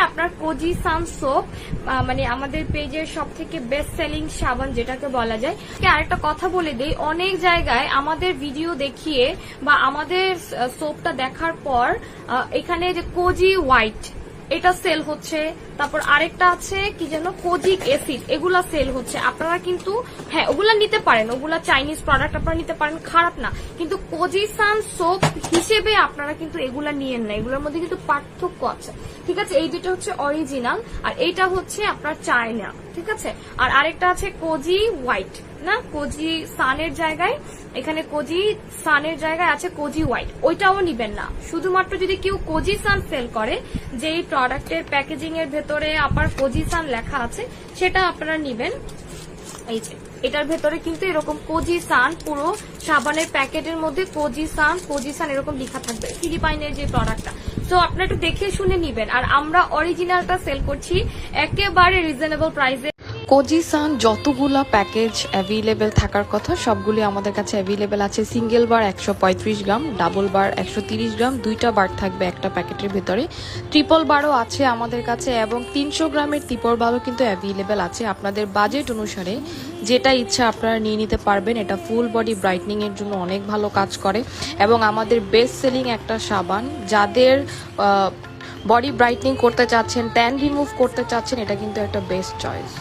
আপনার কোজি সান সোপ, মানে আমাদের পেজের সব থেকে বেস্ট সেলিং সাবান যেটাকে বলা যায়। আরেকটা কথা বলে দেই, অনেক জায়গায় আমাদের ভিডিও দেখিয়ে বা আমাদের সোপটা দেখার পর এখানে যে কোজি হোয়াইট এটা সেল হচ্ছে, তারপর আরেকটা আছে কি যেন কোজিক অ্যাসিড, এগুলা সেল হচ্ছে। আপনারা কিন্তু হ্যাঁ ওগুলা নিতে পারেন, ওগুলা চাইনিজ প্রোডাক্ট আপনারা নিতে পারেন, খারাপ না, কিন্তু কোজি সান সোপ হিসেবে আপনারা কিন্তু এগুলা নিয়েন না, এগুলোর মধ্যে কিন্তু পার্থক্য আছে, ঠিক আছে। এই দুটো হচ্ছে অরিজিনাল আর এইটা হচ্ছে আপনার চায়না, ঠিক আছে। আর আরেকটা আছে কোজি হোয়াইট, না কোজি সানের জায়গায়, এখানে কোজি সানের জায়গায় আছে কোজি হোয়াইট, ওইটাও নিবেন না। শুধুমাত্র যদি কেউ কোজি সান সেল করে, যেই প্রোডাক্টের প্যাকেজিং এর ভেতরে আপনার কোজি সান লেখা আছে, সেটা আপনারা নিবেন। এই যে এটার ভেতরে কিন্তু এরকম কোজি সান, পুরো সাবানের প্যাকেটের মধ্যে কোজি সান এরকম লেখা থাকবে, ফিলিপাইনের যে প্রোডাক্টটা। সো আপনারা একটু দেখে শুনে নিবেন। আর আমরা অরিজিনালটা সেল করছি একেবারে রিজনেবল প্রাইসে। কোজি সান যতগুলা প্যাকেজ অ্যাভেলেবেল থাকার কথা সবগুলি আমাদের কাছে অ্যাভেলেবেল আছে। সিঙ্গেল বার 135 গ্রাম, ডাবল বার 130 গ্রাম, দুইটা বার থাকবে একটা প্যাকেটের ভিতরে। ট্রিপল বারও আছে আমাদের কাছে এবং 300 গ্রামের ট্রিপল বারও কিন্তু অ্যাভেলেবেল আছে। আপনাদের বাজেট অনুসারে যেটা ইচ্ছা আপনারা নিয়ে নিতে পারবেন। এটা ফুল বডি ব্রাইটনিং এর জন্য অনেক ভালো কাজ করে এবং আমাদের বেস্ট সেলিং একটা সাবান। যাদের বডি ব্রাইটনিং করতে চাচ্ছেন, ট্যান রিমুভ করতে চাচ্ছেন, এটা কিন্তু একটা বেস্ট চয়েস।